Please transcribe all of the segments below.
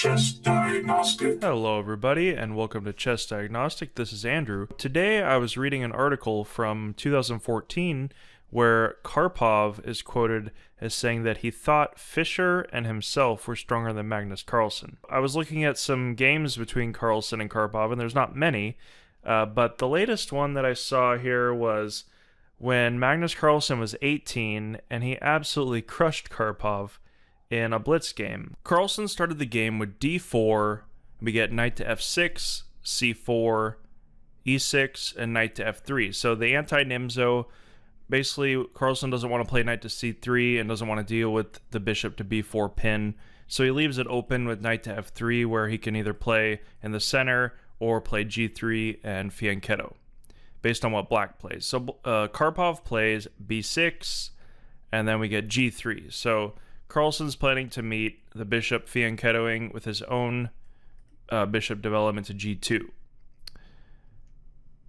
Chess Diagnostic. Hello everybody and welcome to Chess Diagnostic. This is Andrew. Today I was reading an article from 2014 where Karpov is quoted as saying that he thought Fischer and himself were stronger than Magnus Carlsen. I was looking at some games between Carlsen and Karpov, and there's not many, but the latest one that I saw here was when Magnus Carlsen was 18 and he absolutely crushed Karpov in a blitz game. Carlsen started the game with d4. We get knight to f6, c4, e6, and knight to f3. So the anti-Nimzo, basically Carlsen doesn't want to play knight to c3 and doesn't want to deal with the bishop to b4 pin. So he leaves it open with knight to f3 where he can either play in the center or play g3 and fianchetto based on what black plays. So Karpov plays b6 and then we get g3. So Carlsen's planning to meet the bishop fianchettoing with his own bishop development to g2.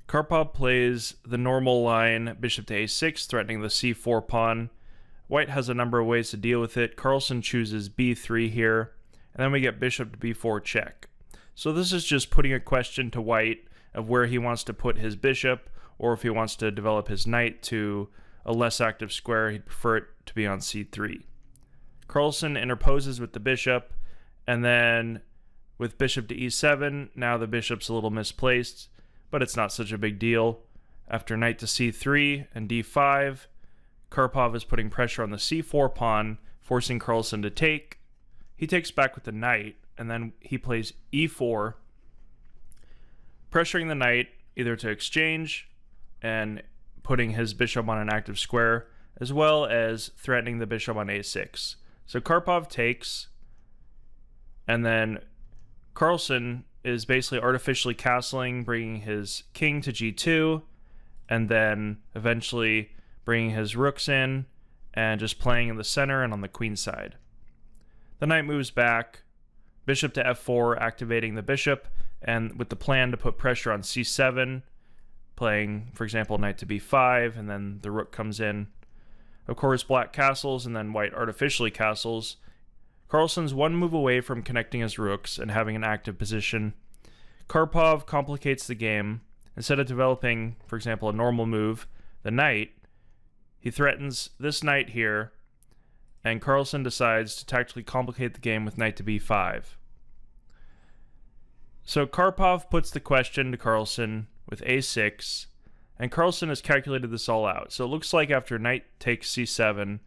Karpov plays the normal line bishop to a6, threatening the c4 pawn. White has a number of ways to deal with it. Carlsen chooses b3 here, and then we get bishop to b4 check. So this is just putting a question to White of where he wants to put his bishop, or if he wants to develop his knight to a less active square, he'd prefer it to be on c3. Carlsen interposes with the bishop, and then with bishop to e7, now the bishop's a little misplaced, but it's not such a big deal. After knight to c3 and d5, Karpov is putting pressure on the c4 pawn, forcing Carlsen to take. He takes back with the knight, and then he plays e4, pressuring the knight either to exchange and putting his bishop on an active square, as well as threatening the bishop on a6. So Karpov takes, and then Carlsen is basically artificially castling, bringing his king to g2, and then eventually bringing his rooks in, and just playing in the center and on the queen side. The knight moves back, bishop to f4, activating the bishop, and with the plan to put pressure on c7, playing, for example, knight to b5, and then the rook comes in. Of course, black castles, and then white artificially castles. Carlsen's one move away from connecting his rooks and having an active position. Karpov complicates the game. Instead of developing, for example, a normal move, the knight, he threatens this knight here, and Carlsen decides to tactically complicate the game with knight to b5. So Karpov puts the question to Carlsen with a6, and Carlsen has calculated this all out. So it looks like after knight takes c7,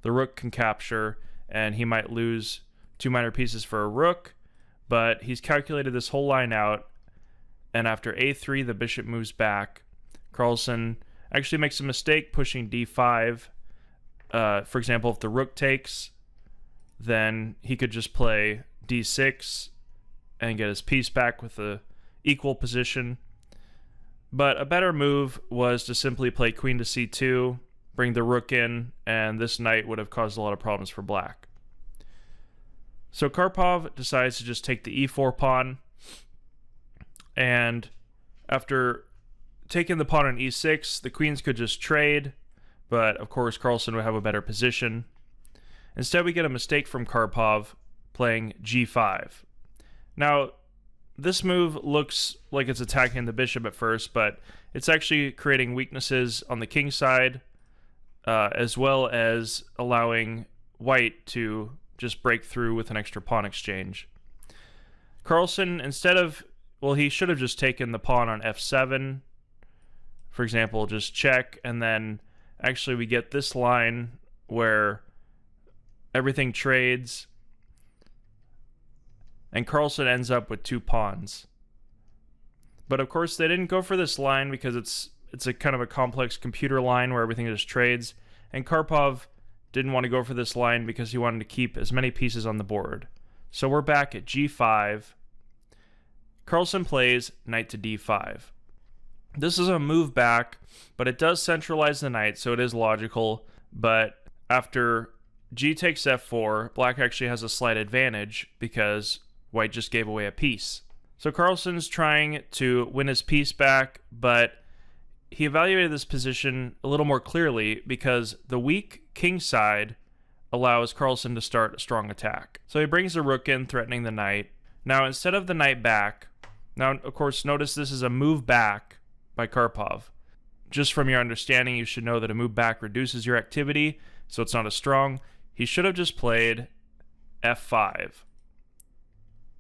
the rook can capture, and he might lose two minor pieces for a rook, but he's calculated this whole line out, and after a3, the bishop moves back. Carlsen actually makes a mistake pushing d5. For example, if the rook takes, then he could just play d6 and get his piece back with a equal position. But a better move was to simply play queen to c2, bring the rook in, and this knight would have caused a lot of problems for black. So Karpov decides to just take the e4 pawn, and after taking the pawn on e6, the queens could just trade, but of course Carlsen would have a better position. Instead, we get a mistake from Karpov playing g5. Now, this move looks like it's attacking the bishop at first, but it's actually creating weaknesses on the king side, as well as allowing white to just break through with an extra pawn exchange. Carlsen, instead of, well, he should have just taken the pawn on f7, for example, just check, and then actually we get this line where everything trades, and Carlsen ends up with two pawns. But of course they didn't go for this line because it's a kind of a complex computer line where everything just trades, and Karpov didn't want to go for this line because he wanted to keep as many pieces on the board. So we're back at g5. Carlsen plays knight to d5. This is a move back, but it does centralize the knight, so it is logical. But after g takes f4, black actually has a slight advantage because white just gave away a piece. So Carlsen's trying to win his piece back, but he evaluated this position a little more clearly because the weak king side allows Carlsen to start a strong attack. So he brings the rook in, threatening the knight, Now, instead of the knight back, now, of course, notice this is a move back by Karpov. Just from your understanding, you should know that a move back reduces your activity, so it's not as strong. He should have just played f5.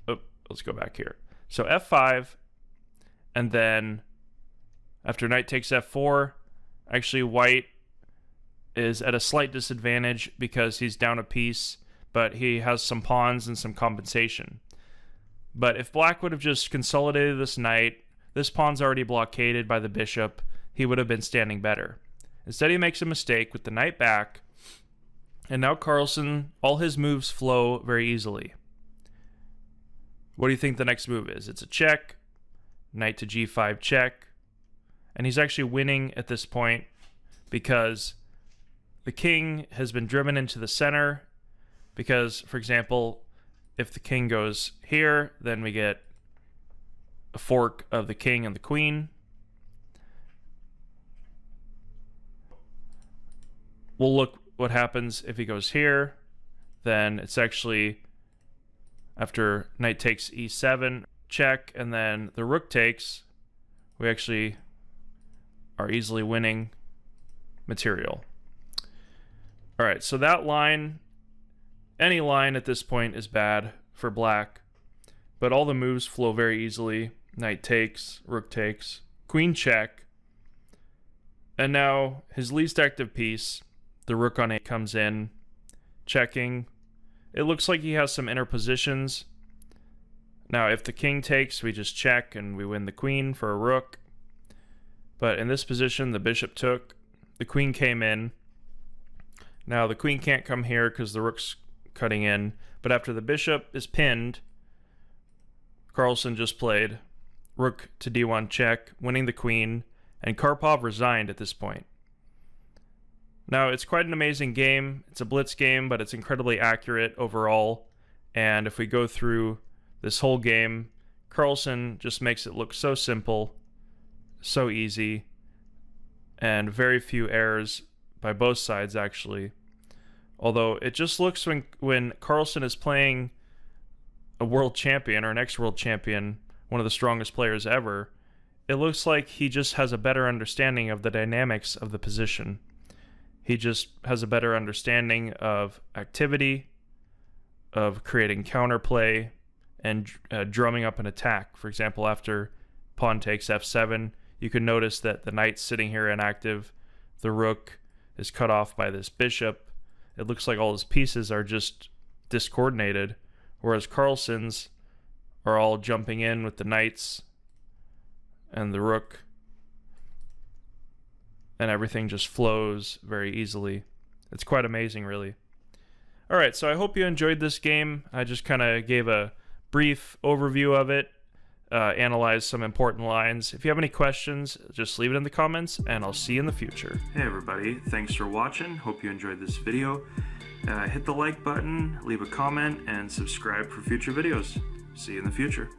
Oh, let's go back here. So f5, and then after knight takes f4, actually white is at a slight disadvantage because he's down a piece, but he has some pawns and some compensation. But if black would have just consolidated this knight, this pawn's already blockaded by the bishop, he would have been standing better. Instead, he makes a mistake with the knight back, and now Carlsen, all his moves flow very easily. What do you think the next move is? It's a check, knight to g5 check, and he's actually winning at this point because the king has been driven into the center because, for example, if the king goes here, then we get a fork of the king and the queen. We'll look what happens if he goes here. Then it's actually after knight takes e7, check, and then the rook takes, we actually are easily winning material. All right, so that line, any line at this point is bad for black, but all the moves flow very easily. Knight takes, rook takes, queen check, and now his least active piece, the rook on 8, comes in, checking. It looks like he has some inner positions. Now, if the king takes, we just check and we win the queen for a rook. But in this position, the bishop took, the queen came in. Now, the queen can't come here because the rook's cutting in. But after the bishop is pinned, Carlsen just played rook to d1 check, winning the queen, and Karpov resigned at this point. Now, it's quite an amazing game. It's a blitz game, but it's incredibly accurate overall. And if we go through this whole game, Carlsen just makes it look so simple, so easy, and very few errors by both sides, actually. Although it just looks when Carlsen is playing a world champion or an ex-world champion, one of the strongest players ever, it looks like he just has a better understanding of the dynamics of the position. He just has a better understanding of activity, of creating counterplay, and drumming up an attack. For example, after pawn takes f7, you can notice that the knight's sitting here inactive. The rook is cut off by this bishop. It looks like all his pieces are just discoordinated, whereas Carlsen's are all jumping in with the knights and the rook, and everything just flows very easily. It's quite amazing, really. All right, so I hope you enjoyed this game. I just kind of gave a brief overview of it, analyzed some important lines. If you have any questions, just leave it in the comments, and I'll see you in the future. Hey everybody, thanks for watching. Hope you enjoyed this video. Hit the like button, leave a comment, and subscribe for future videos. See you in the future.